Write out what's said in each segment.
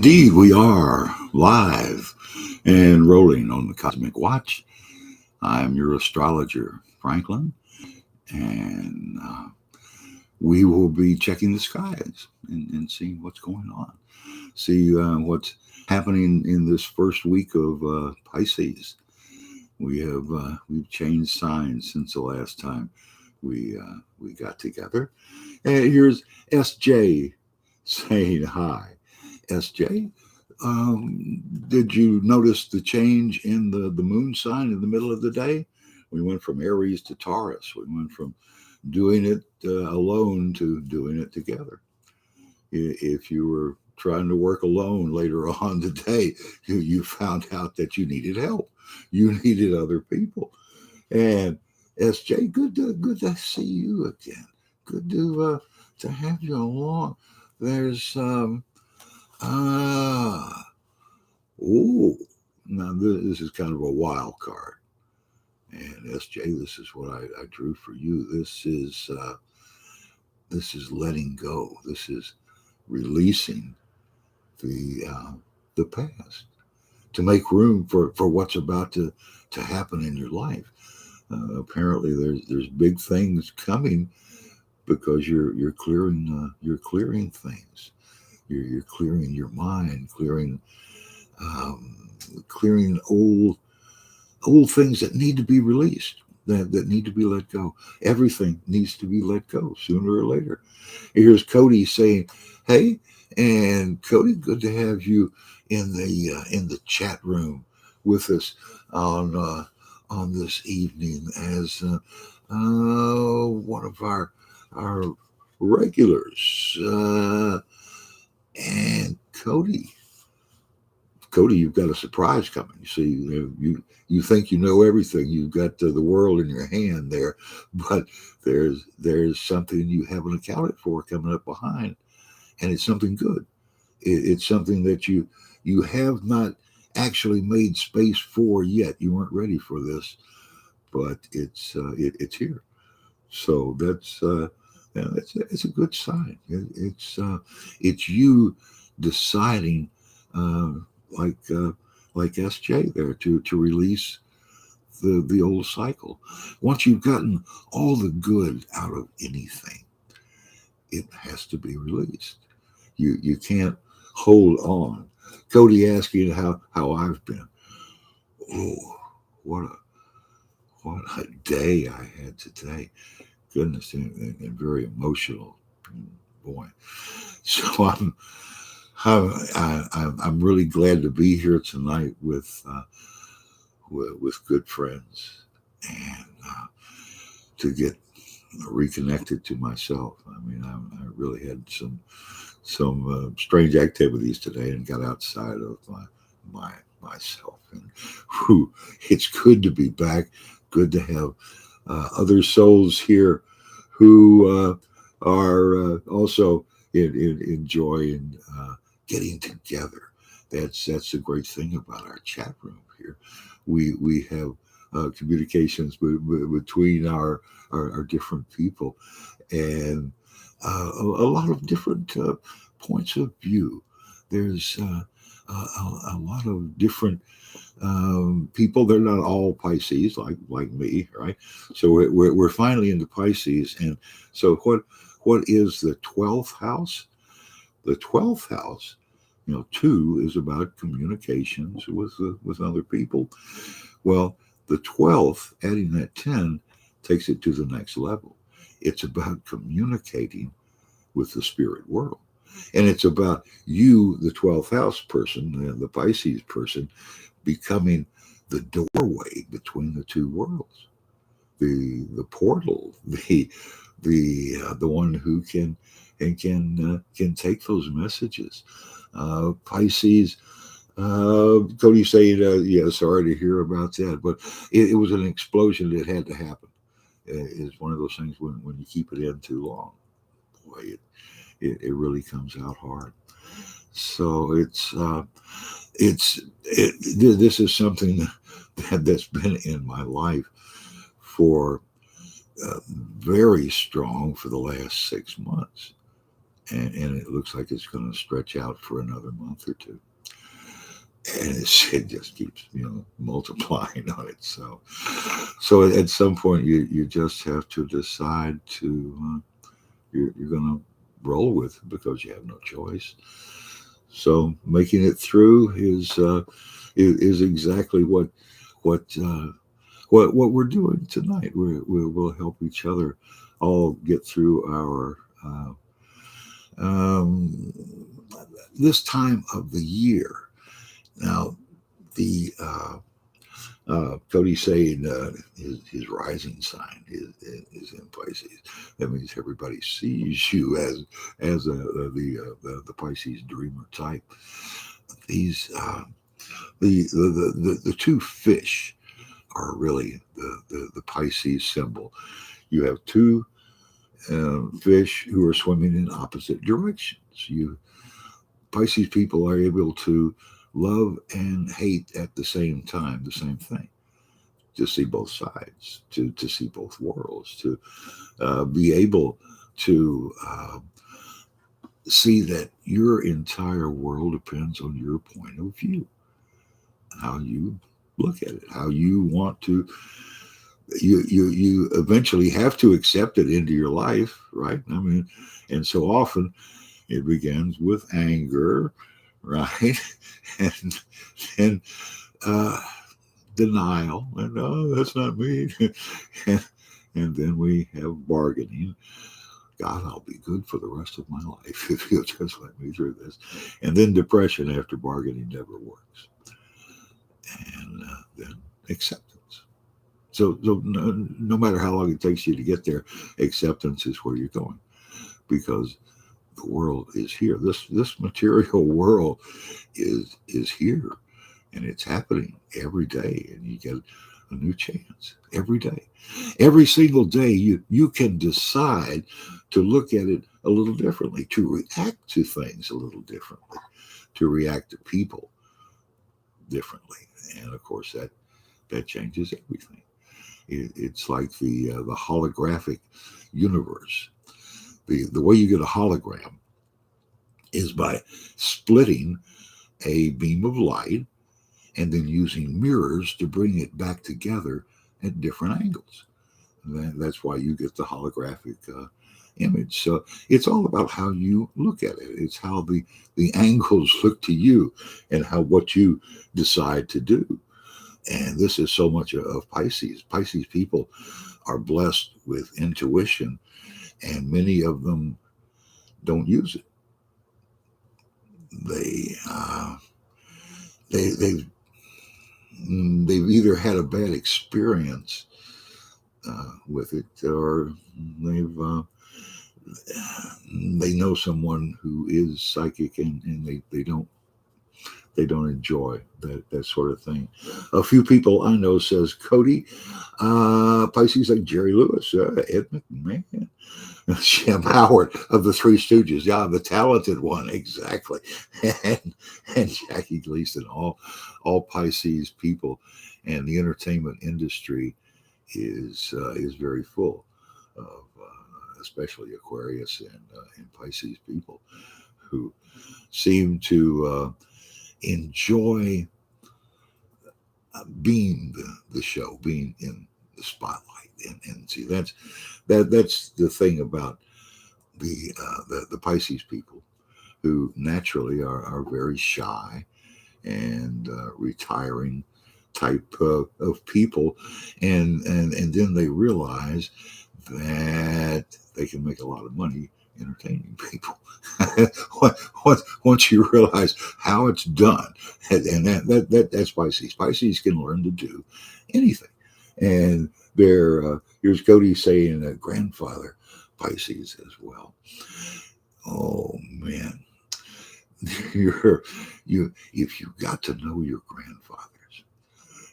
Indeed, we are live and rolling on the Cosmic Watch. I'm your astrologer, Franklin, and we will be checking the skies and seeing what's going on. See what's happening in this first week of We've changed signs since the last time we got together. And here's SJ saying hi. SJ, did you notice the change in the moon sign in the middle of the day? We went from Aries to Taurus. We went from doing it alone to doing it together. If you were trying to work alone later on today, you found out that you needed help. You needed other people. And SJ, good to see you again. Good to have you along. There's oh, now this is kind of a wild card. And SJ, this is what I drew for you. This is letting go. This is releasing the past to make room for what's about to happen in your life. Apparently, there's big things coming because you're clearing things. You're clearing your mind, clearing old things that need to be released, that need to be let go. Everything needs to be let go sooner or later. Here's Cody saying, "Hey," and Cody, good to have you in the chat room with us on this evening as one of our regulars. And Cody, you've got a surprise coming. You see, you think you know everything. You've got the world in your hand there, but there's something you haven't accounted for coming up behind, and it's something good. It's something that you have not actually made space for yet. You weren't ready for this, but it's here. So it's a good sign. It's you deciding, like SJ there, to release the old cycle. Once you've gotten all the good out of anything, it has to be released. You can't hold on. Cody asking how I've been. Oh, what a day I had today. Goodness, and very emotional, boy. So I'm really glad to be here tonight with good friends and to get reconnected to myself. I mean, I really had some strange activities today and got outside of myself. And it's good to be back. Good to have other souls here who are also enjoying getting together. That's the great thing about our chat room here. We have communications between our different people, and a lot of different points of view. There's a lot of different people. They're not all Pisces like me, right? So we're finally into Pisces, and so what is the 12th house? The 12th house, 2 is about communications with other people. Well, the 12th, adding that 10, takes it to the next level. It's about communicating with the spirit world. And it's about you, the 12th house person, the Pisces person, becoming the doorway between the two worlds, the portal, the one who can take those messages. Pisces. Cody saying, "Yeah, sorry to hear about that," but it was an explosion that had to happen. It's one of those things when you keep it in too long, boy, it really comes out hard. So this is something that's been in my life for very strong for the last 6 months. and it looks like it's going to stretch out for another month or two. And it just keeps, multiplying on it. So at some point, you just have to decide to you're going to roll with it because you have no choice. So making it through is exactly what what we're doing tonight. We'll help each other all get through our um, this time of the year. Now, the Cody's saying his rising sign is in Pisces. That means everybody sees you as the Pisces dreamer type. These the two fish are really the Pisces symbol. You have two fish who are swimming in opposite directions. You Pisces people are able to love and hate at the same time, the same thing. To see both sides, to see both worlds, to be able to see that your entire world depends on your point of view, how you look at it, how you want to. You eventually have to accept it into your life, right? I mean, and so often it begins with anger, right? and and uh, denial, and oh, that's not me. and, and then we have bargaining. God, I'll be good for the rest of my life if you'll just let me through this. And then depression after bargaining never works. And then acceptance. So no matter how long it takes you to get there, acceptance is where you're going, because the world is here. This material world is here, and it's happening every day, and you get a new chance every day. Every single day, you can decide to look at it a little differently, to react to things a little differently, to react to people differently, and of course that changes everything. It's like the holographic universe. The way you get a hologram is by splitting a beam of light and then using mirrors to bring it back together at different angles. That's why you get the holographic image. So it's all about how you look at it. It's how the angles look to you, and how what you decide to do. And this is so much of Pisces. Pisces people are blessed with intuition, and many of them don't use it. They they've either had a bad experience with it, or they know someone who is psychic, and they don't enjoy that sort of thing. A few people I know says, Cody, Pisces like Jerry Lewis, Ed McMahon, Jim Howard of the Three Stooges. Yeah, the talented one, exactly. And Jackie Gleason, all Pisces people. And the entertainment industry is very full of especially Aquarius and Pisces people who seem to enjoy being the show, being in the spotlight, and see that's the thing about the Pisces people, who naturally are very shy and retiring type of people, and then they realize that they can make a lot of money entertaining people. Once you realize how it's done, and that's Pisces. Pisces can learn to do anything. And here's Cody saying grandfather Pisces as well. Oh man, if you got to know your grandfathers,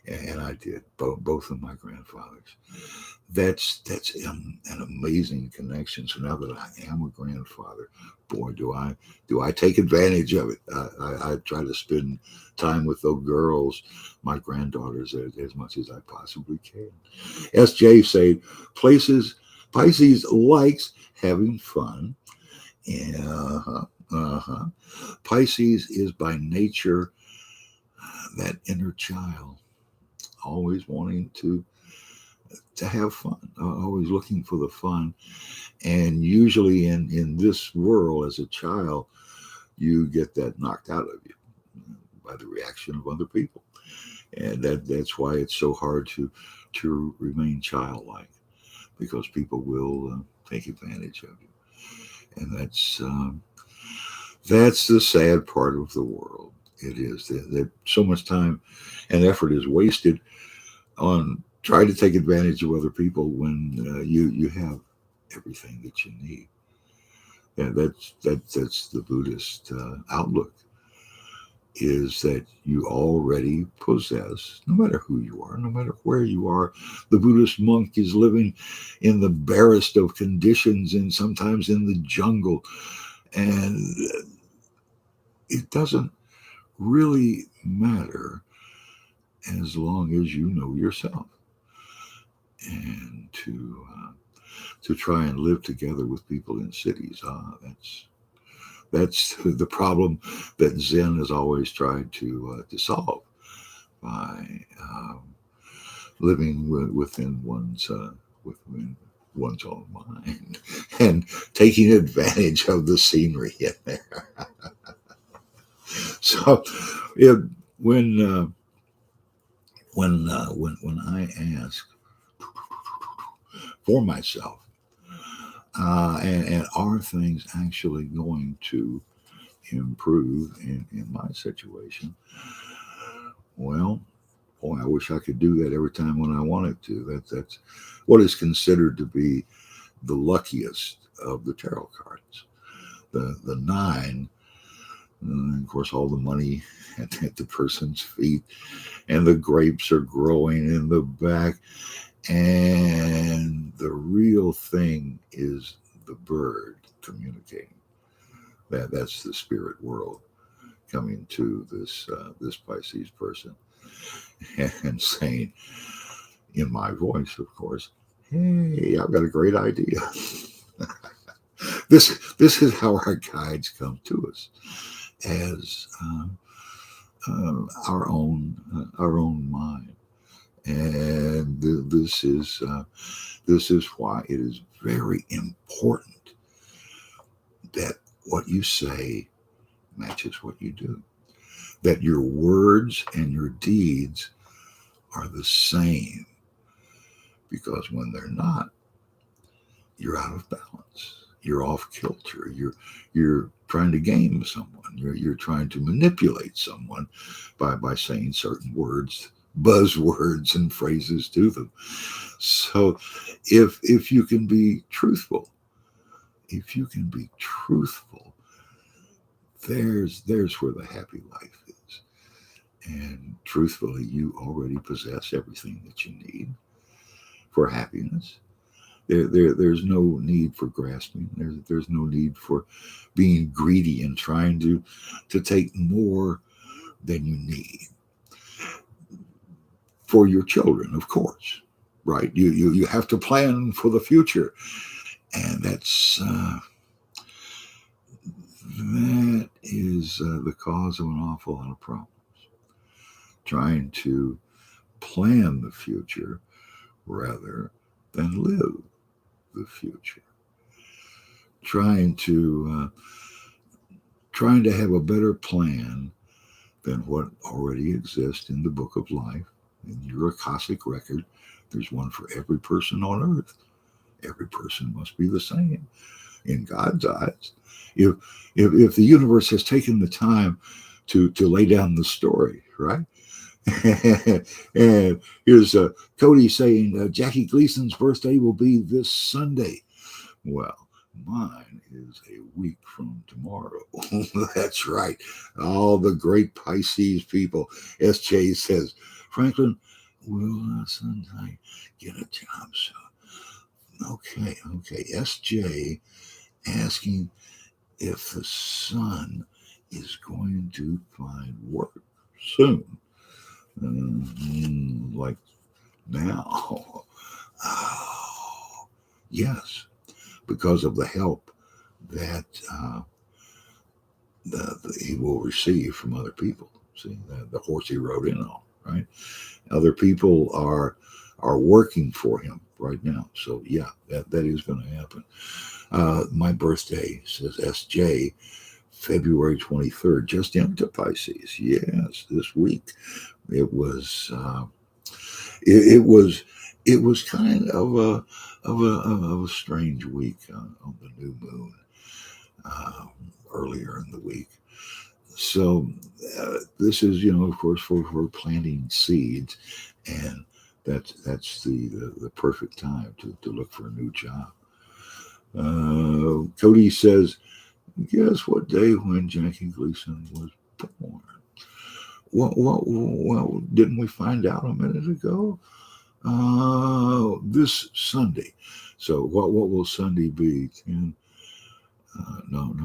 and I did both of my grandfathers. That's an amazing connection. So now that I am a grandfather, boy, do I take advantage of it. I try to spend time with those girls, my granddaughters, as much as I possibly can. SJ said, Pisces likes having fun Yeah, Pisces is by nature that inner child, always wanting to have fun, always looking for the fun. And usually in this world, as a child, you get that knocked out of you by the reaction of other people. And that's why it's so hard to remain childlike, because people will take advantage of you. And that's the sad part of the world. It is that so much time and effort is wasted on trying to take advantage of other people when you have everything that you need. Yeah, that's the Buddhist outlook, is that you already possess, no matter who you are, no matter where you are. The Buddhist monk is living in the barest of conditions and sometimes in the jungle. And it doesn't really matter as long as you know yourself. And to try and live together with people in cities, that's the problem that Zen has always tried to solve by living within one's own mind and taking advantage of the scenery in there. So, it, when when I ask for myself, and are things actually going to improve in my situation? Well, boy, I wish I could do that every time when I wanted to. That's what is considered to be the luckiest of the tarot cards. The nine, and of course, all the money at the person's feet, and the grapes are growing in the back. And the real thing is the bird communicating. That's the spirit world coming to this Pisces person and saying, in my voice, of course, "Hey, I've got a great idea." This is how our guides come to us, as our own mind. And this is why it is very important that what you say matches what you do, that your words and your deeds are the same, because when they're not, you're out of balance, you're off kilter, you're trying to game someone, you're trying to manipulate someone by saying certain words, buzzwords and phrases to them. So if you can be truthful, if you can be truthful, there's where the happy life is. And truthfully, you already possess everything that you need for happiness. There's no need for grasping. There's no need for being greedy and trying to take more than you need. For your children, of course, right? You have to plan for the future, and that is the cause of an awful lot of problems. Trying to plan the future rather than live the future. Trying to have a better plan than what already exists in the book of life, in your Akashic record. There's one for every person on earth. Every person must be the same in God's eyes. If the universe has taken the time to lay down the story, right? And here's Cody saying Jackie Gleason's birthday will be this Sunday. Well, mine is a week from tomorrow. That's right. All the great Pisces people. SJ says, Franklin, will I get a job soon? Okay. SJ asking if the sun is going to find work soon. Like now. Oh, yes, because of the help that he will receive from other people. See, the horse he rode in on, right? Other people are working for him right now. So yeah, that is going to happen. My birthday, says SJ, February 23rd, just into Pisces. Yes, this week it was. It was. It was kind of a strange week on the new moon uh, earlier in the week. So this is, of course, for planting seeds, and that's the perfect time to look for a new job. Cody says, guess what day when Jackie Gleason was born? Well, didn't we find out a minute ago? This Sunday. So what will Sunday be? No.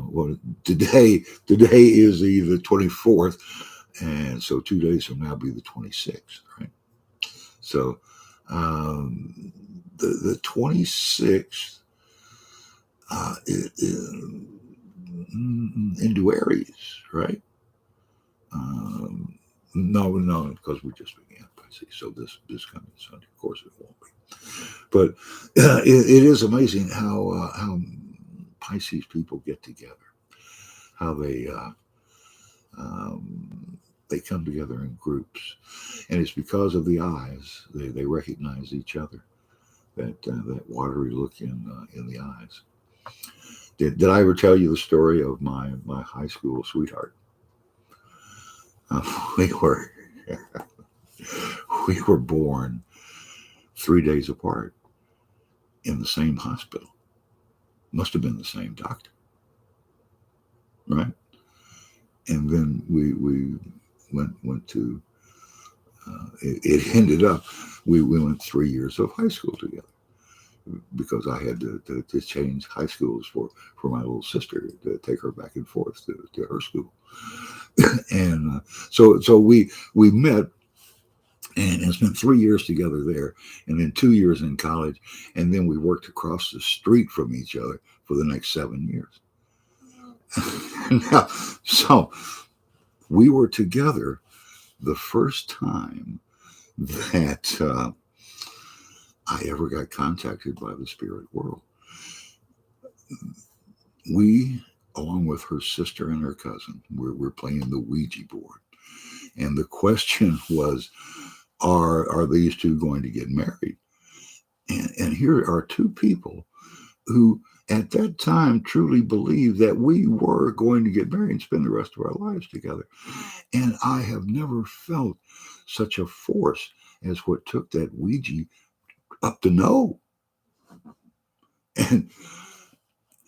What today is the 24th, and so 2 days from now will be the 26th, right? So the 26th into Aries, right? No, because we just began Pisces. So this coming Sunday, of course, it won't be. But it is amazing how Pisces people get together, how they come together in groups, and it's because of the eyes. They recognize each other. That watery look in the eyes. Did I ever tell you the story of my high school sweetheart? We were we were born 3 days apart in the same hospital. Must have been the same doctor, right? And then we went to. It ended up we went 3 years of high school together because I had to change high schools for my little sister to take her back and forth to her school. And so we met and spent 3 years together there, and then 2 years in college, and then we worked across the street from each other for the next 7 years. Now, so we were together the first time that I ever got contacted by the spirit world. We, along with her sister and her cousin, we're playing the Ouija board, and the question was, are these two going to get married? And here are two people who at that time truly believed that we were going to get married and spend the rest of our lives together. And I have never felt such a force as what took that Ouija up to no. And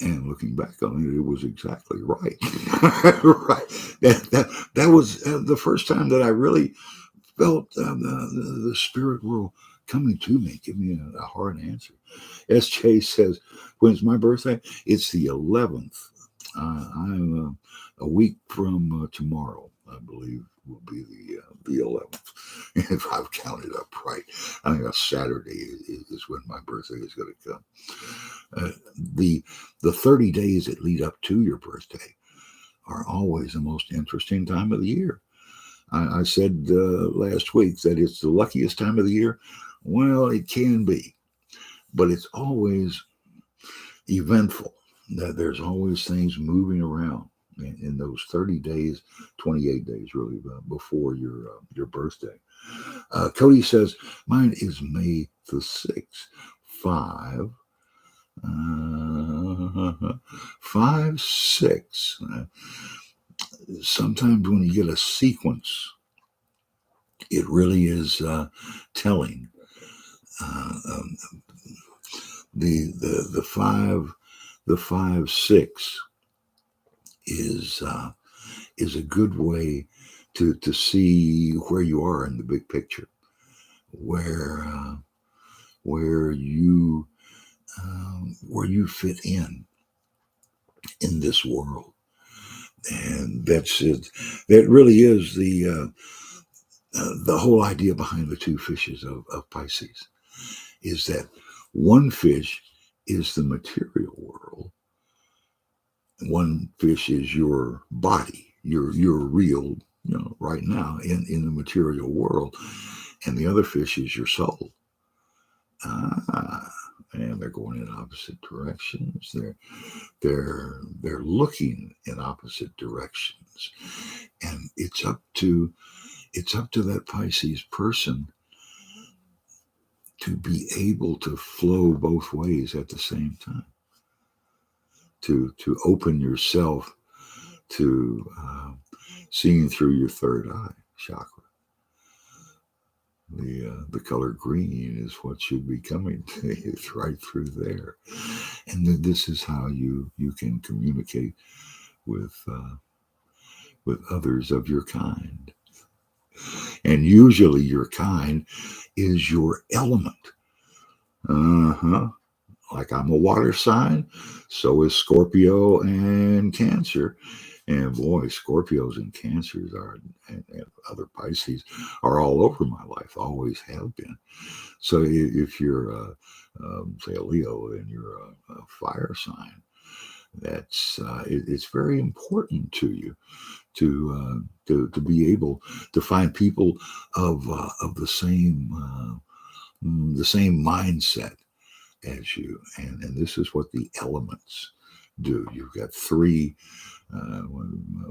looking back on it, it was exactly right. Right. That was the first time that I really felt the spirit world coming to me, give me a hard answer. SJ says, when's my birthday? It's the 11th. I'm a week from tomorrow, I believe, will be the 11th. If I've counted up right, I think a Saturday is when my birthday is going to come. The 30 days that lead up to your birthday are always the most interesting time of the year. I said last week that it's the luckiest time of the year. Well, it can be, but it's always eventful. That there's always things moving around in those 30 days, 28 days really before your birthday. Cody says mine is May the 6th. 5 5 6. Sometimes when you get a sequence, it really is telling. The 5 6 is a good way to see where you are in the big picture, where you fit in this world. And that's it. That really is the whole idea behind the two fishes of Pisces, is that one fish is the material world, One fish is your body, your real, right now in the material world, and the other fish is your soul. Ah, and they're going in opposite directions. They're looking in opposite directions, and it's up to that Pisces person to be able to flow both ways at the same time, to open yourself to seeing through your third eye chakra. The color green is what should be coming to you. It's right through there, and then this is how you can communicate with others of your kind. And usually your kind is your element. Uh-huh. Like I'm a water sign, so is Scorpio and Cancer. And boy, Scorpios and Cancers and other Pisces are all over my life, always have been. So if you're, say, a Leo and you're a fire sign, it's very important to you to be able to find people of the same mindset as you, and this is what the elements do. You've got three.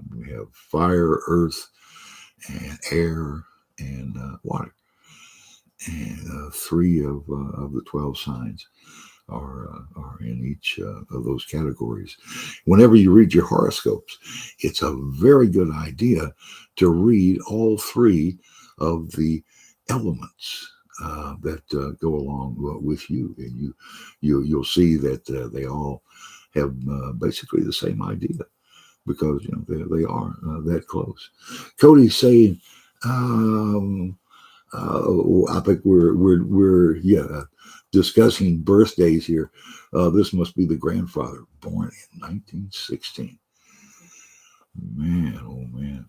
We have fire, earth, and air, and water, and three of the 12 signs are in each of those categories. Whenever you read your horoscopes, it's a very good idea to read all three of the elements that go along with you, and you'll see that they all have basically the same idea, because they are that close. Cody's saying, I think we're discussing birthdays here. This must be the grandfather, born in 1916. Man, oh man.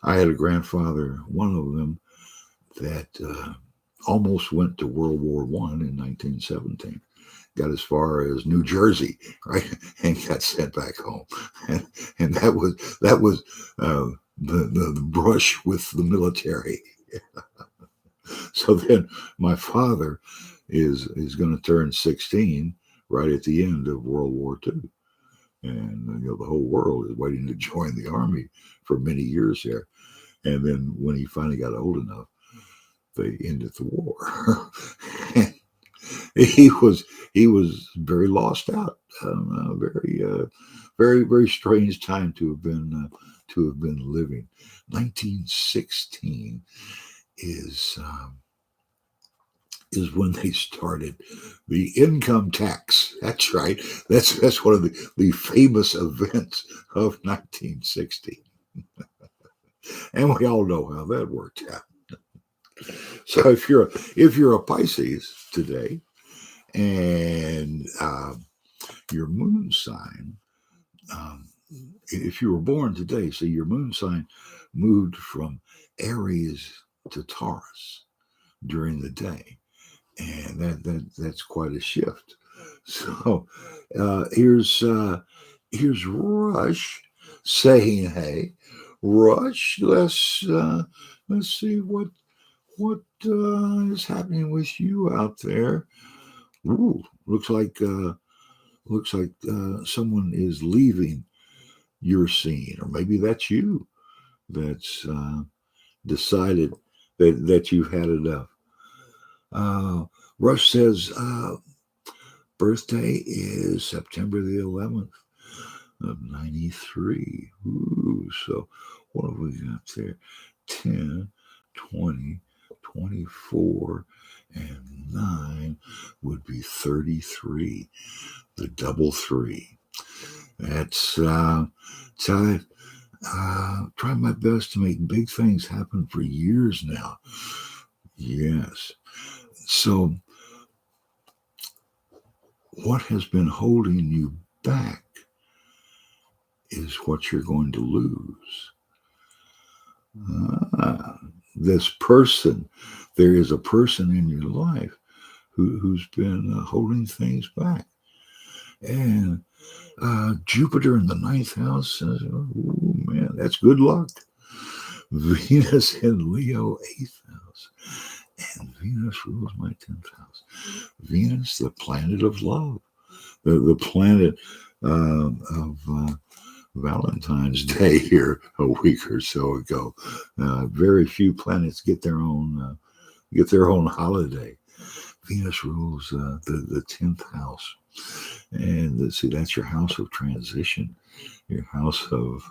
I had a grandfather, one of them, that almost went to World War I in 1917. Got as far as New Jersey, right, and got sent back home, and that was the brush with the military. So then my father is going to turn 16 right at the end of World War II, and the whole world is waiting to join the army for many years there. And then when he finally got old enough, they ended the war. he was very lost out. Very strange time to have been living. 1916 is when they started the income tax. That's right. That's one of the famous events of 1960. And we all know how that worked out. So if you're a Pisces today, and your moon sign, if you were born today, so your moon sign moved from Aries to Taurus during the day, and that's quite a shift. So here's Rush saying, "Hey, Rush, let's see what is happening with you out there." Ooh, looks like someone is leaving your scene, or maybe that's you that's decided that you've had enough. Rush says birthday is September the 11th of 93. Ooh, so what have we got there? 10, 20, 24, and 9 would be 33. The double three. That's trying my best to make big things happen for years now. Yes. So what has been holding you back is what you're going to lose. This person, there is a person in your life who's been holding things back. And Jupiter in the ninth house says, oh man, that's good luck. Venus in Leo, eighth house. And Venus rules my 10th house. Venus, the planet of love, the planet of Valentine's Day here a week or so ago. Very few planets get their own holiday. Venus rules the 10th house. And see, that's your house of transition, your house of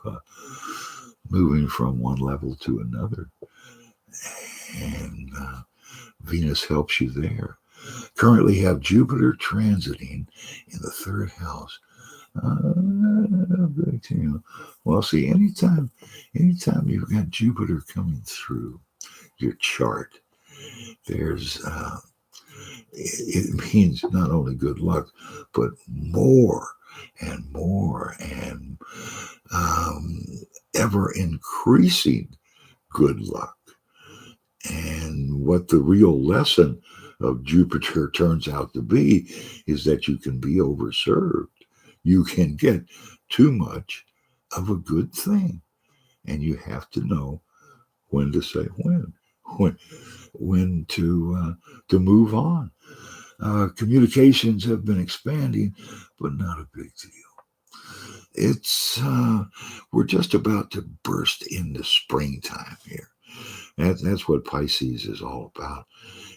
moving from one level to another. And Venus helps you there. Currently have Jupiter transiting in the third house. Well, see, anytime you've got Jupiter coming through your chart, there's it means not only good luck, but more and more and ever increasing good luck. And what the real lesson of Jupiter turns out to be is that you can be overserved. You can get too much of a good thing. And you have to know when to say when to move on. Communications have been expanding, but not a big deal. It's we're just about to burst into springtime here. That's what Pisces is all about,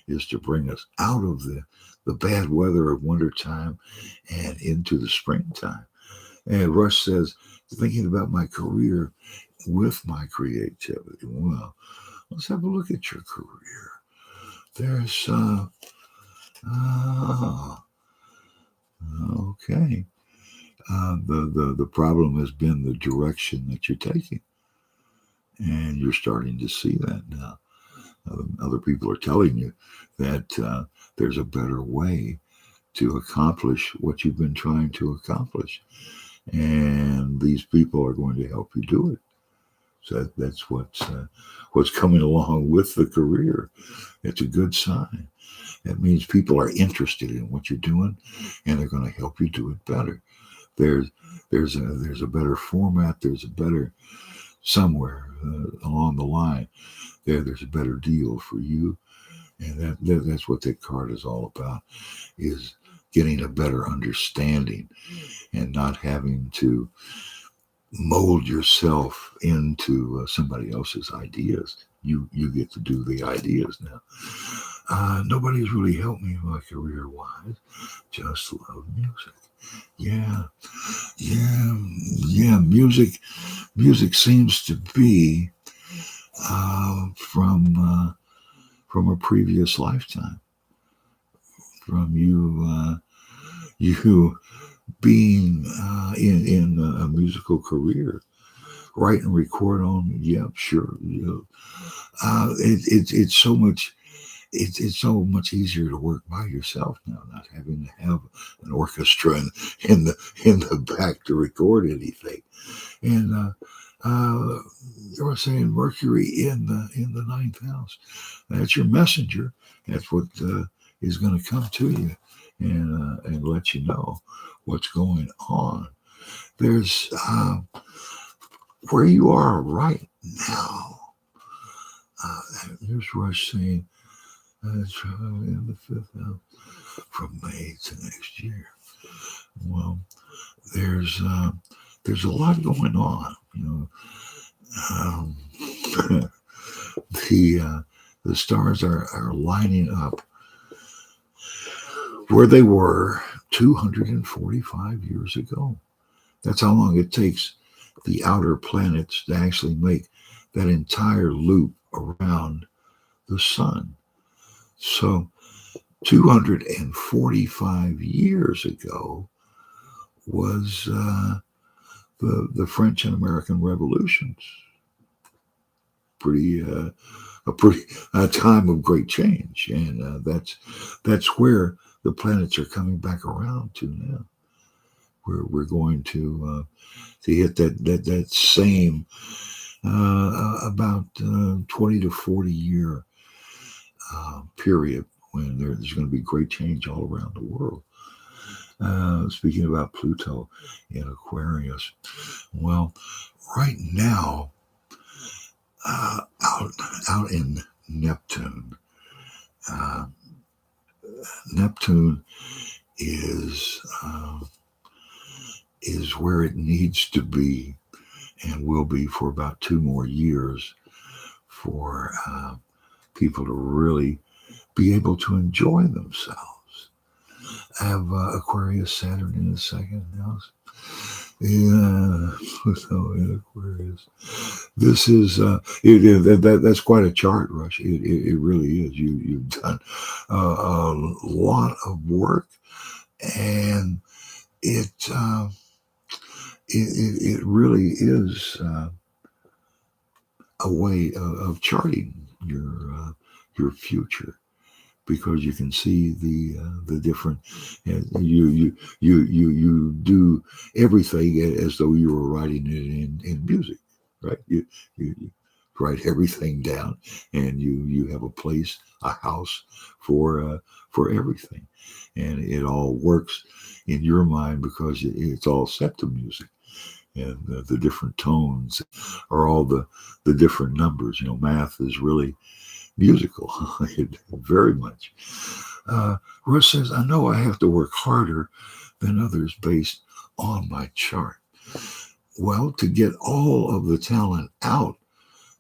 is to bring us out of the bad weather of wintertime and into the springtime. And Rush says, thinking about my career with my creativity. Well, let's have a look at your career. There's okay. The problem has been the direction that you're taking. And you're starting to see that now. Other people are telling you that there's a better way to accomplish what you've been trying to accomplish. And these people are going to help you do it. So that's what's coming along with the career. It's a good sign. That means people are interested in what you're doing, and they're going to help you do it better. There's a better format. There's a better somewhere along the line. There's a better deal for you, and that's what that card is all about: is getting a better understanding and not having to mold yourself into somebody else's ideas. You get to do the ideas now. Nobody's really helped me my career-wise. Just love music. Yeah. Music seems to be from a previous lifetime. From you being in a musical career, write and record on. Yep, sure. Yep. It's so much. It's so much easier to work by yourself now, not having to have an orchestra in the back to record anything. And they were saying Mercury in the ninth house. That's your messenger. That's what is going to come to you and let you know what's going on. There's where you are right now. Here's Rush saying in the fifth house from May to next year. Well, there's a lot going on. The stars are lining up where they were 245 years ago. That's how long it takes the outer planets to actually make that entire loop around the sun. So 245 years ago was the French and American revolutions. A time of great change, and that's where the planets are coming back around to now. We're going to hit that same about 20 to 40 year period when there's going to be great change all around the world. Speaking about Pluto in Aquarius, well, right now, out in Neptune, uh, Neptune is is where it needs to be and will be for about 2 more years for people to really be able to enjoy themselves. I have Aquarius Saturn in the second house. Yeah, Pluto in Aquarius. This is that's quite a chart, Rush. It really is. You've done a lot of work, and it it really is a way of charting your future, because you can see the different you do everything as though you were writing it in music, right? You write everything down, and you have a place, a house for everything, and it all works in your mind because it's all set to music, and the different tones are all the different numbers. Math is really musical, very much. Russ says, I know I have to work harder than others based on my chart. Well, to get all of the talent out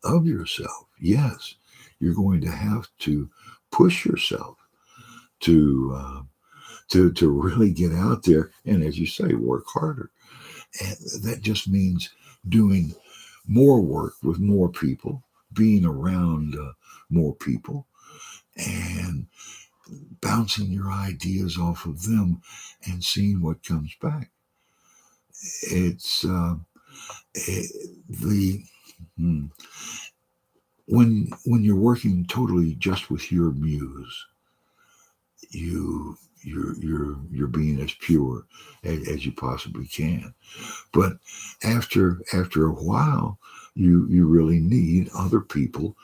of yourself, yes, you're going to have to push yourself to to really get out there, and as you say, work harder. And that just means doing more work with more people, being around more people, and bouncing your ideas off of them and seeing what comes back. It's the hmm, when you're working totally just with your muse, you're being as pure as you possibly can. But after a while, you really need other people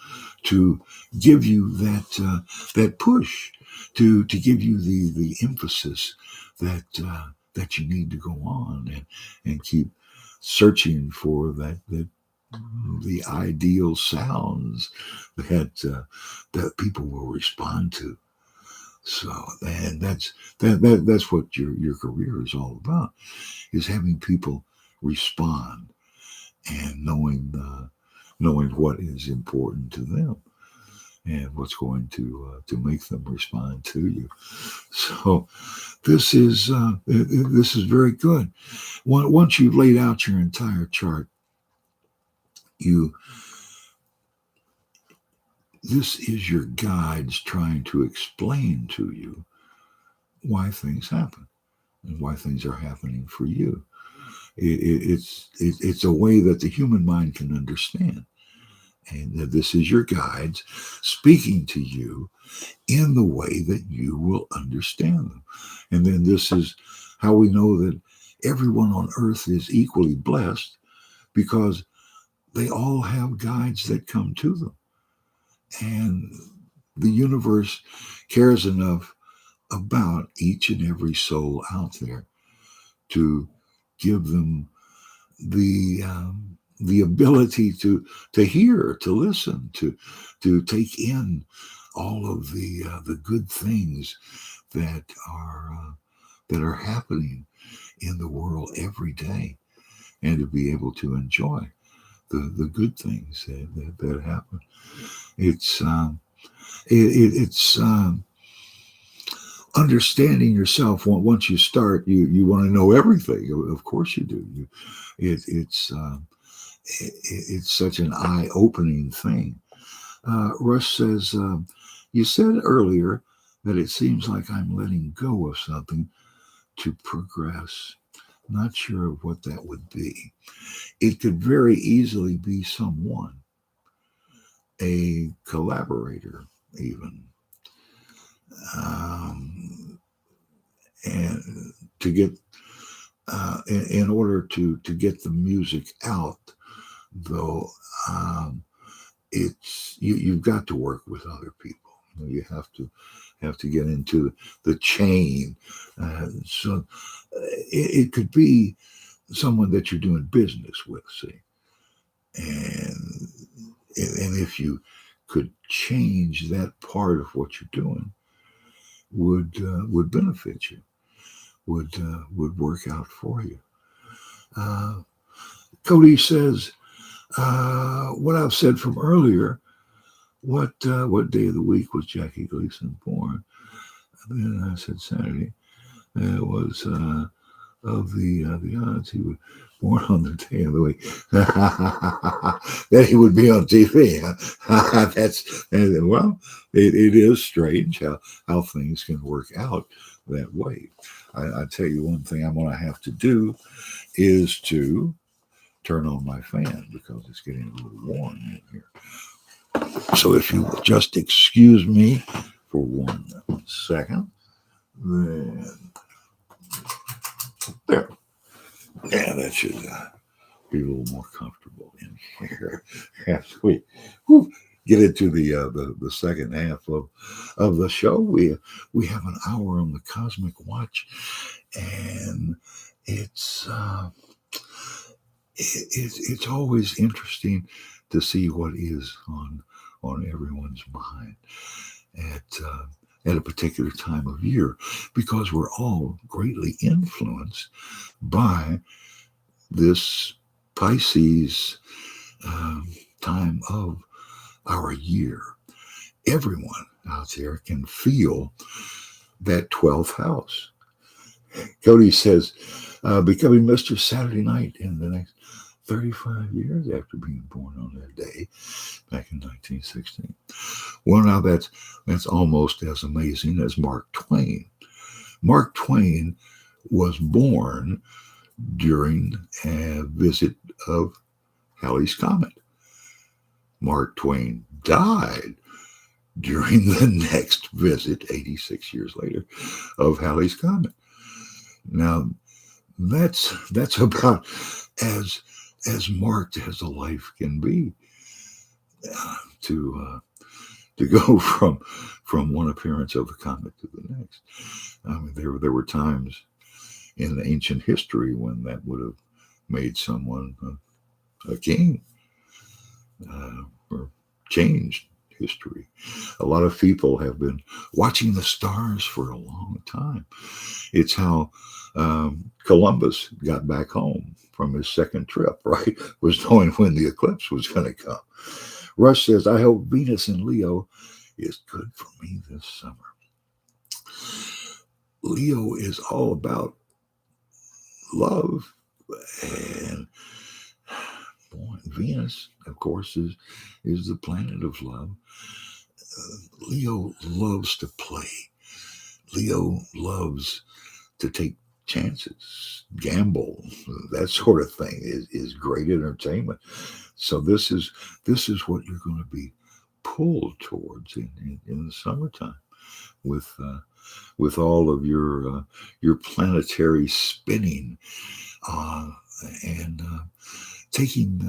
to give you that push, to give you the emphasis that you need to go on and keep searching for that the ideal sounds that people will respond to. So, and that's what your career is all about, is having people respond and knowing what is important to them and what's going to make them respond to you. So this is very good. Once you've laid out your entire chart, you this is your guides trying to explain to you why things happen and why things are happening for you. It's a way that the human mind can understand, and that this is your guides speaking to you in the way that you will understand them. And then this is how we know that everyone on earth is equally blessed, because they all have guides that come to them, and the universe cares enough about each and every soul out there to give them the ability to hear, to listen, to take in all of the good things that are happening in the world every day, and to be able to enjoy the good things that happen. It's it's understanding yourself. Once you start, you want to know everything. Of course you do. It's such an eye-opening thing. Russ says, you said earlier that it seems like I'm letting go of something to progress. Not sure of what that would be. It could very easily be someone, a collaborator, even. Um, and to get, in order to get the music out, though, you've got to work with other people. You have to have to get into the chain. So it could be someone that you're doing business with, see, and if you could change that part of what you're doing, would benefit you, would work out for you. Uh, Cody says, what I've said from earlier. What day of the week was Jackie Gleason born? And then I said Saturday. It was of the odds he was born on the day of the week. That he would be on TV. Well, it is strange how things can work out that way. I tell you one thing I'm going to have to do is to turn on my fan because it's getting a little warm in here. So if you will just excuse me for 1 second, then there. Yeah, that should be a little more comfortable in here as we get into the second half of the show. We have an hour on the Cosmic Watch, and it's always interesting to see what is on everyone's mind at a particular time of year, because we're all greatly influenced by this Pisces time of our year. Everyone out there can feel that 12th house. Cody says, becoming Mr. Saturday Night in the next 35 years after being born on that day back in 1916. Well, now that's almost as amazing as Mark Twain. Mark Twain was born during a visit of Halley's Comet. Mark Twain died during the next visit, 86 years later, of Halley's Comet. Now, that's about as marked as a life can be, to go from one appearance of the comet to the next. I mean, there were times in ancient history when that would have made someone a king, or changed history. A lot of people have been watching the stars for a long time. It's how Columbus got back home from his second trip, right? Was knowing when the eclipse was going to come. Rush says, I hope Venus in Leo is good for me this summer. Leo is all about love, and Venus, of course, is the planet of love. Leo loves to play. Leo loves to take chances, gamble, that sort of thing is great entertainment. So this is what you're going to be pulled towards in the summertime, with all of your planetary spinning, and taking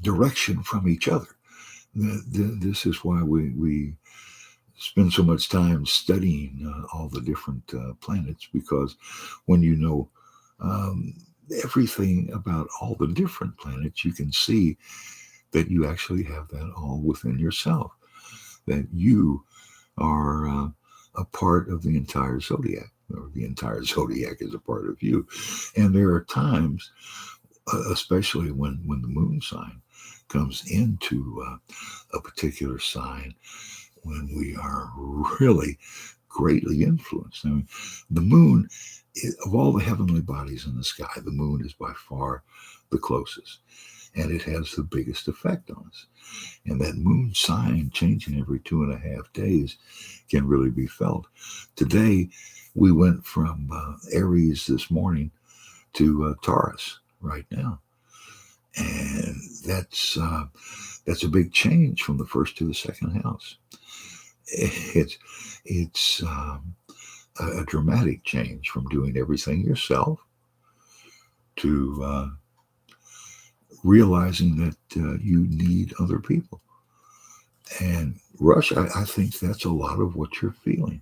direction from each other. This is why we spend so much time studying all the different planets, because when you know everything about all the different planets, you can see that you actually have that all within yourself, that you are a part of the entire zodiac, or the entire zodiac is a part of you. And there are times, especially when the moon sign comes into a particular sign, when we are really greatly influenced. I mean, the moon, of all the heavenly bodies in the sky, the moon is by far the closest, and it has the biggest effect on us. And that moon sign changing every 2.5 days can really be felt. Today, we went from Aries this morning to Taurus right now. And that's a big change from the first to the second house. It's a dramatic change from doing everything yourself to realizing that you need other people And Rush, I think that's a lot of what you're feeling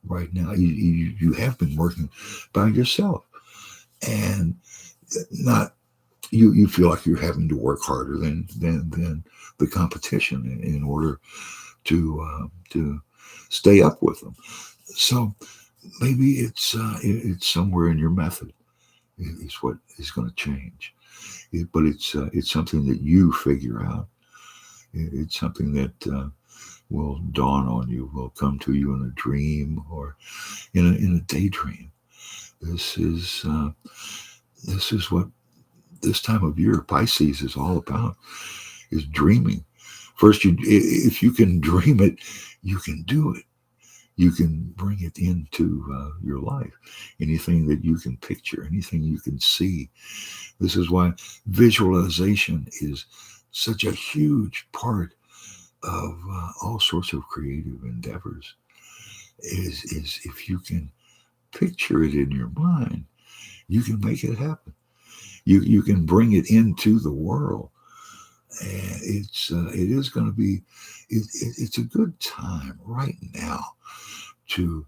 right now. You have been working by yourself, and not you feel like you're having to work harder than the competition in order to stay up with them. So maybe it's somewhere in your method is what is going to change. But it's something that you figure out. It's something that will dawn on you, will come to you in a dream or in a daydream. This is this is what this time of year, Pisces, is all about, is dreaming. First, if you can dream it, you can do it. You can bring it into your life. Anything that you can picture, anything you can see. This is why visualization is such a huge part of all sorts of creative endeavors. Is if you can picture it in your mind, you can make it happen. You can bring it into the world, and it is going to be it's a good time right now to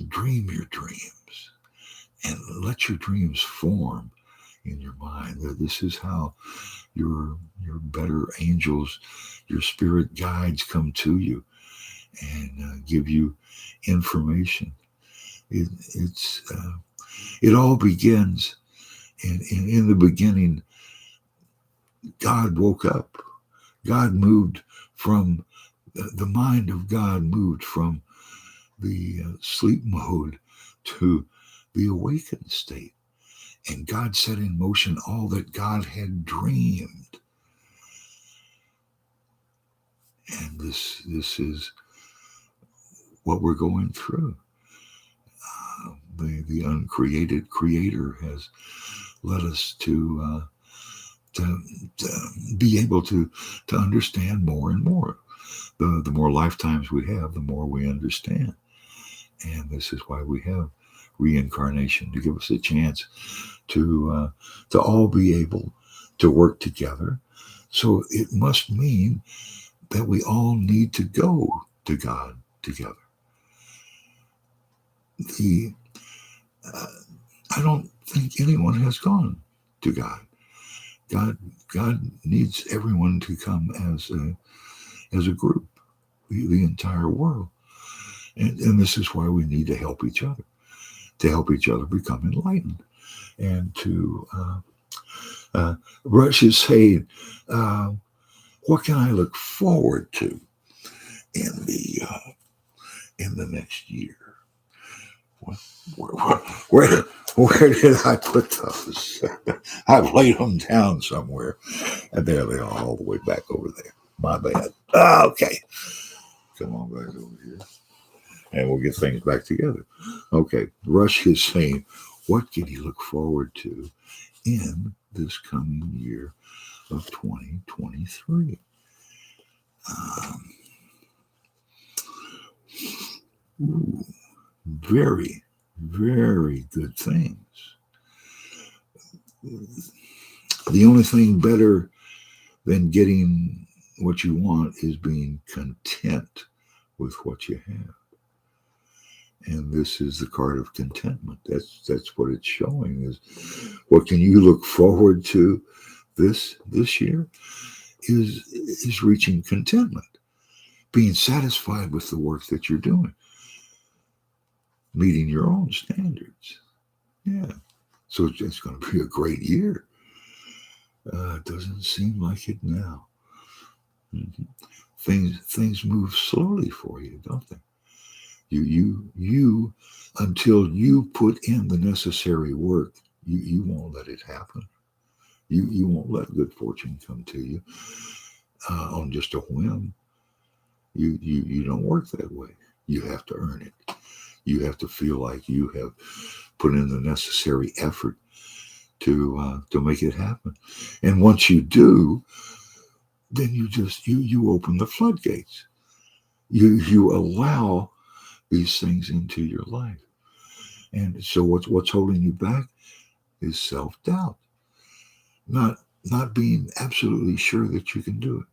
dream your dreams and let your dreams form in your mind. That this is how your better angels, your spirit guides come to you and give you information. It all begins in the beginning. God woke up. God moved from the mind of God moved from the sleep mode to the awakened state. And God set in motion all that God had dreamed. And this is what we're going through. The uncreated Creator has led us to be able to understand more and more. The more lifetimes we have, the more we understand. And this is why we have reincarnation, to give us a chance to all be able to work together. So it must mean that we all need to go to God together. The I don't think anyone has gone to God. God needs everyone to come as a group, the entire world. And this is why we need to help each other become enlightened. And to Rush is saying, what can I look forward to in the next year? Where did I put those? I've laid them down somewhere, and there they are, all the way back over there. My bad. Okay, come on back over here, and we'll get things back together. Okay, Rush is saying, what can he look forward to in this coming year of 2023? Ooh, very, very good things. The only thing better than getting what you want is being content with what you have. And this is the card of contentment. That's what it's showing, is what can you look forward to this year is reaching contentment, being satisfied with the work that you're doing, meeting your own standards. Yeah. So it's going to be a great year. It doesn't seem like it now. Mm-hmm. Things move slowly for you, don't they? You until you put in the necessary work, you won't let it happen. You won't let good fortune come to you on just a whim. You don't work that way. You have to earn it. You have to feel like you have put in the necessary effort to make it happen. And once you do, then you open the floodgates. You allow these things into your life. And so what's holding you back is self-doubt. Not being absolutely sure that you can do it.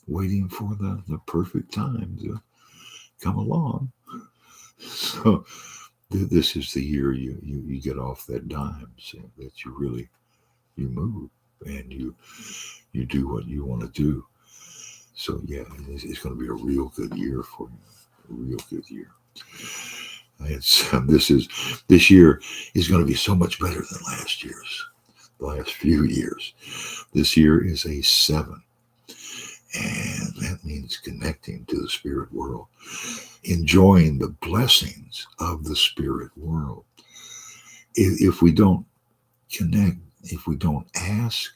waiting for the perfect time to come along. So this is the year you get off that dime, so that you move and you do what you want to do. So yeah, it's going to be a real good year for you, a real good year. It's this year is going to be so much better than the last few years. This year is a 7, and that means connecting to the spirit world, enjoying the blessings of the spirit world. If we don't connect, if we don't ask,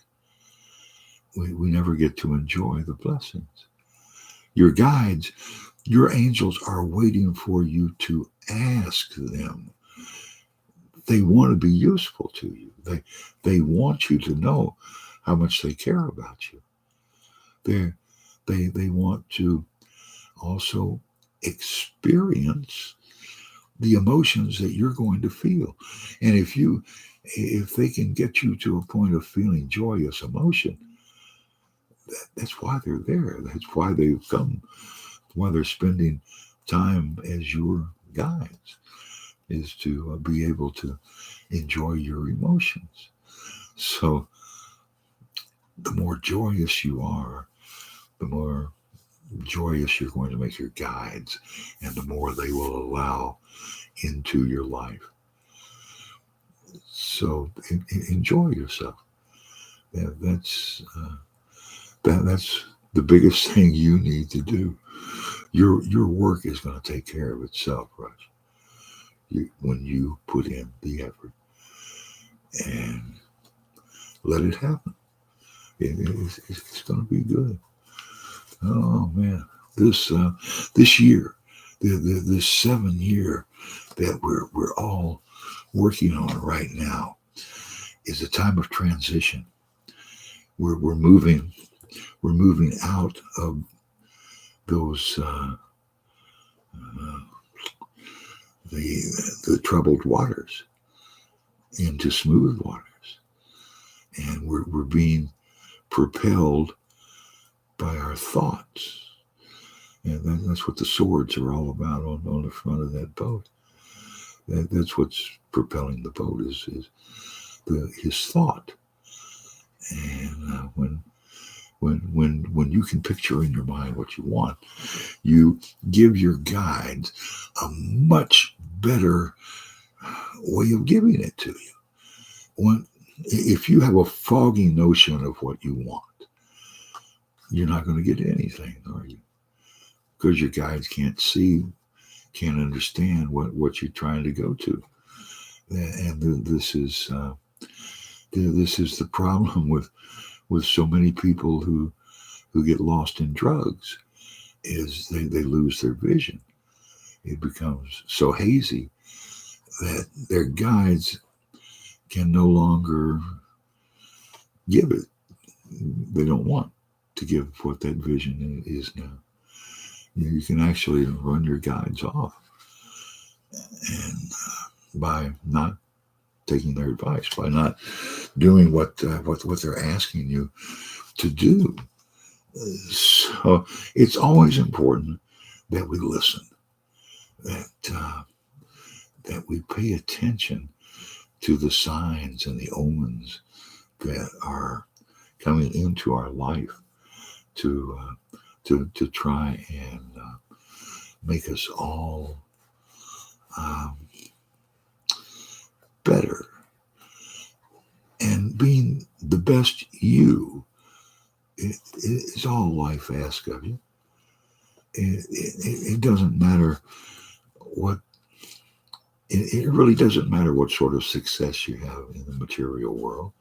we never get to enjoy the blessings. Your guides, your angels are waiting for you to ask them. They want to be useful to you. They want you to know how much they care about you. They want to also experience the emotions that you're going to feel. And if they can get you to a point of feeling joyous emotion, that's why they're there. That's why they've come. Why they're spending time as your guides, is to be able to enjoy your emotions. So the more joyous you are, the more joyous you're going to make your guides, and the more they will allow into your life. So enjoy yourself. That's the biggest thing you need to do. Your work is going to take care of itself, Rush. When you put in the effort and let it happen, it's going to be good. Oh man, this year, this 7 year that we're all working on right now is a time of transition. We're moving out of those the troubled waters into smooth waters, and we're being propelled by our thoughts, and that's what the swords are all about on the front of that boat. That's what's propelling the boat is his thought. And when you can picture in your mind what you want, you give your guides a much better way of giving it to you. If you have a foggy notion of what you want, you're not going to get anything, are you? Because your guides can't see, can't understand what you're trying to go to. And this is the problem with so many people who get lost in drugs, is they lose their vision. It becomes so hazy that their guides can no longer give it. They don't want to give what that vision is now. You can actually run your guides off, and by not taking their advice, by not doing what they're asking you to do. So it's always important that we listen, that we pay attention to the signs and the omens that are coming into our life to try and make us all better, and being the best you is all life asks of you. It doesn't matter what. It really doesn't matter what sort of success you have in the material world.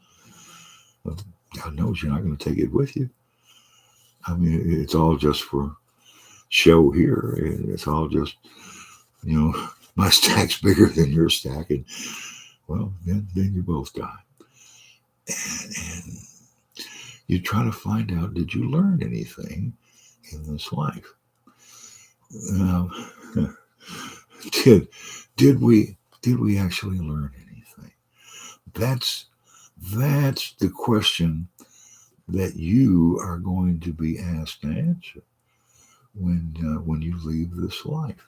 God knows you're not going to take it with you. I mean, it's all just for show here. It's all just, my stack's bigger than your stack, and well, then you both die. And you try to find out, did you learn anything in this life? Now, did we actually learn anything? That's the question that you are going to be asked to answer when you leave this life.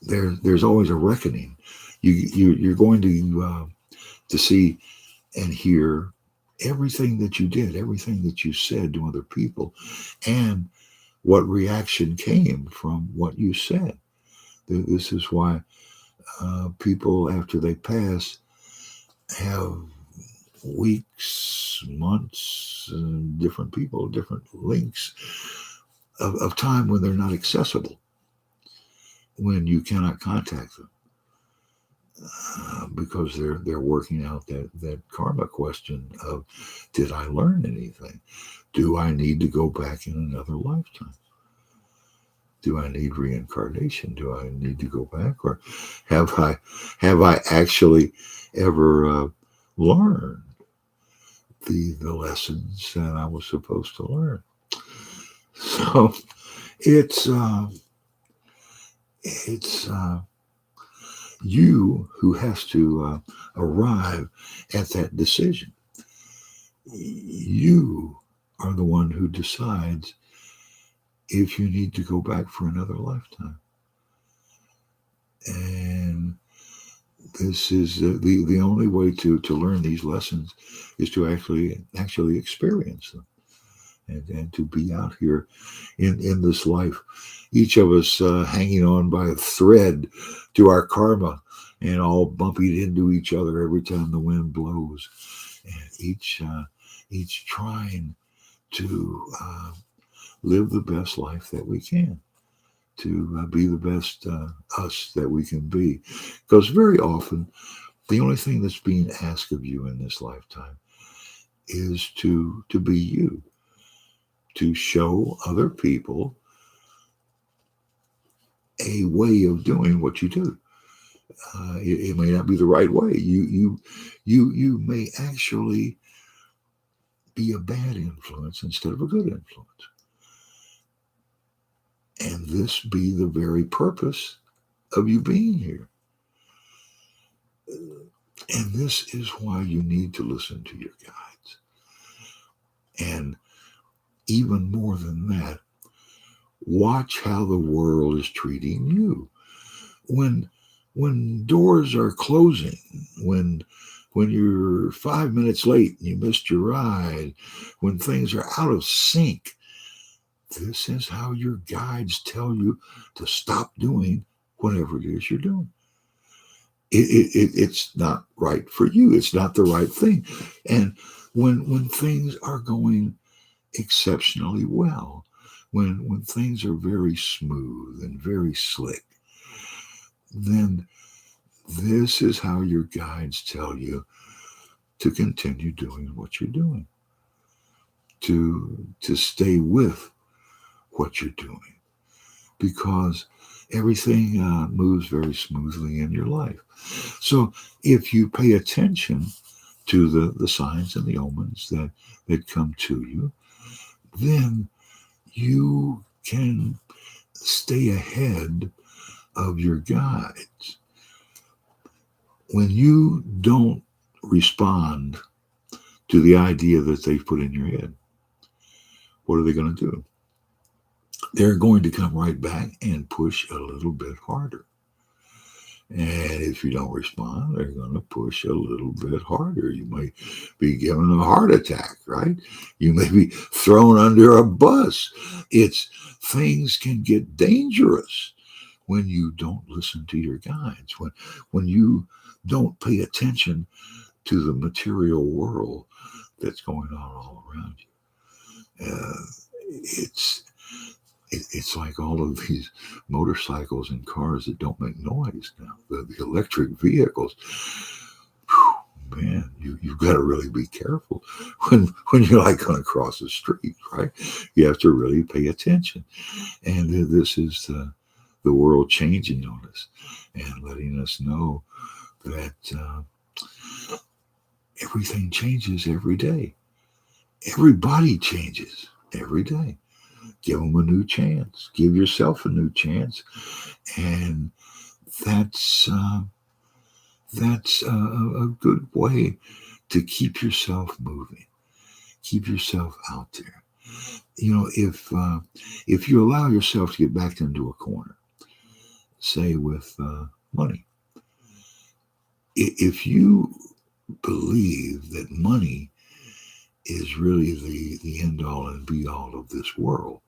There's always a reckoning. You're going to see and hear everything that you did, everything that you said to other people, and what reaction came from what you said. This is why people, after they pass, have weeks, months, different people, different links of time when they're not accessible, when you cannot contact them. Because they're working out that karma question of, did I learn anything? Do I need to go back in another lifetime? Do I need reincarnation? Do I need to go back, or have I actually ever learned the lessons that I was supposed to learn? So it's you who has to arrive at that decision. You are the one who decides if you need to go back for another lifetime. And this is the only way to learn these lessons is to actually experience them, and to be out here in this life, each of us hanging on by a thread to our karma, and all bumping into each other every time the wind blows, and each trying to live the best life that we can, to be the best us that we can be. Because very often, the only thing that's being asked of you in this lifetime is to be you, to show other people a way of doing what you do. It may not be the right way. You may actually be a bad influence instead of a good influence. And this be the very purpose of you being here. And this is why you need to listen to your guides. And even more than that, watch how the world is treating you. When doors are closing, when you're 5 minutes late and you missed your ride, when things are out of sync, this is how your guides tell you to stop doing whatever it is you're doing. It's not right for you. It's not the right thing. And when things are going exceptionally well, when things are very smooth and very slick, then this is how your guides tell you to continue doing what you're doing, to stay with what you're doing, because everything moves very smoothly in your life. So if you pay attention to the signs and the omens that come to you, then you can stay ahead of your guides. When you don't respond to the idea that they've put in your head, what are they going to do? They're going to come right back and push a little bit harder. And if you don't respond, they're going to push a little bit harder. You might be given a heart attack, right? You may be thrown under a bus. Things can get dangerous when you don't listen to your guides, when you don't pay attention to the material world that's going on all around you. It's like all of these motorcycles and cars that don't make noise now, the electric vehicles. Whew, man, you've got to really be careful when you're like going to cross the street, right? You have to really pay attention. And this is the world changing on us and letting us know that everything changes every day. Everybody changes every day. Give them a new chance. Give yourself a new chance, and that's a good way to keep yourself moving, Keep yourself out there. If you allow yourself to get backed into a corner, say with money, if you believe that money is really the end all and be all of this world,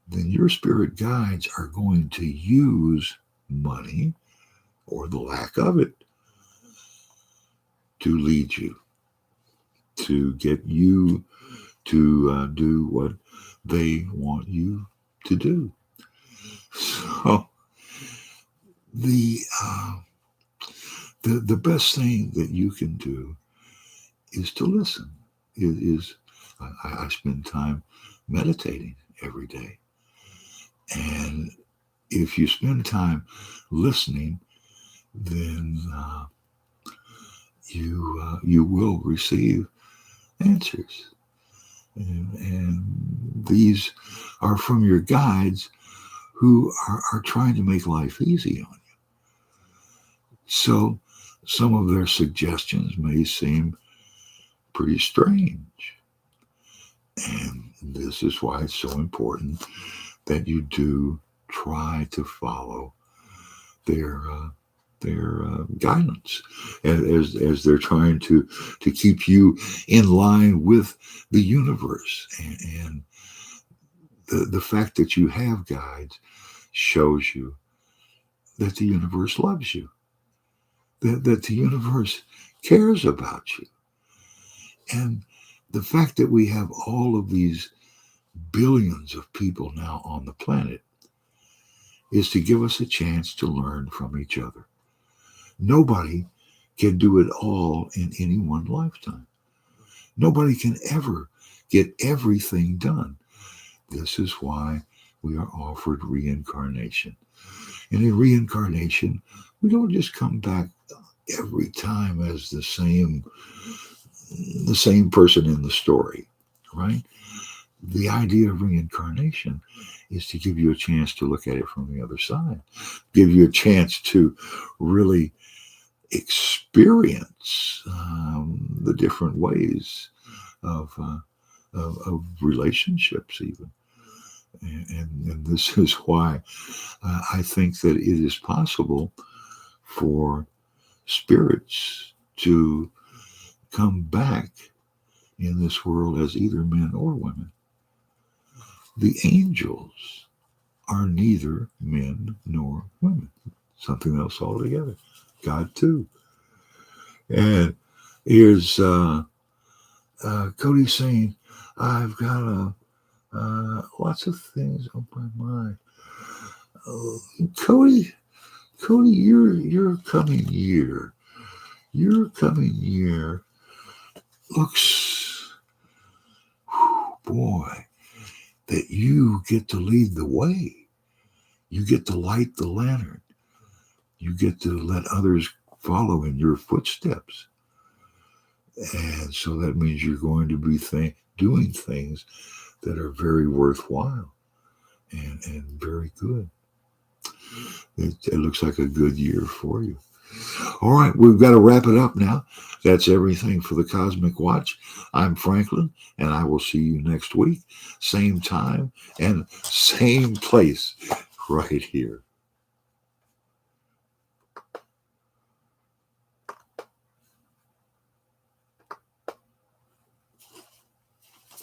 then your spirit guides are going to use money or the lack of it to lead you, to get you to do what they want you to do. So the best thing that you can do is to listen. I spend time meditating every day, and if you spend time listening, then you will receive answers, and these are from your guides who are trying to make life easy on you. So some of their suggestions may seem pretty strange, and this is why it's so important that you do try to follow their guidance as they're trying to keep you in line with the universe. And the fact that you have guides shows you that the universe loves you, that the universe cares about you. And the fact that we have all of these billions of people now on the planet is to give us a chance to learn from each other. Nobody can do it all in any one lifetime. Nobody can ever get everything done. This is why we are offered reincarnation. And in reincarnation, we don't just come back every time as the same person in the story, right? The idea of reincarnation is to give you a chance to look at it from the other side, give you a chance to really experience the different ways of relationships even. And this is why I think that it is possible for spirits to come back in this world as either men or women. The angels are neither men nor women. Something else altogether. God too. And here's Cody saying, I've got lots of things on my mind. Cody, your coming year looks, boy, that you get to lead the way. You get to light the lantern. You get to let others follow in your footsteps. And so that means you're going to be doing things that are very worthwhile and very good. It looks like a good year for you. All right, we've got to wrap it up now. That's everything for the Cosmic Watch. I'm Franklin, and I will see you next week. Same time and same place right here.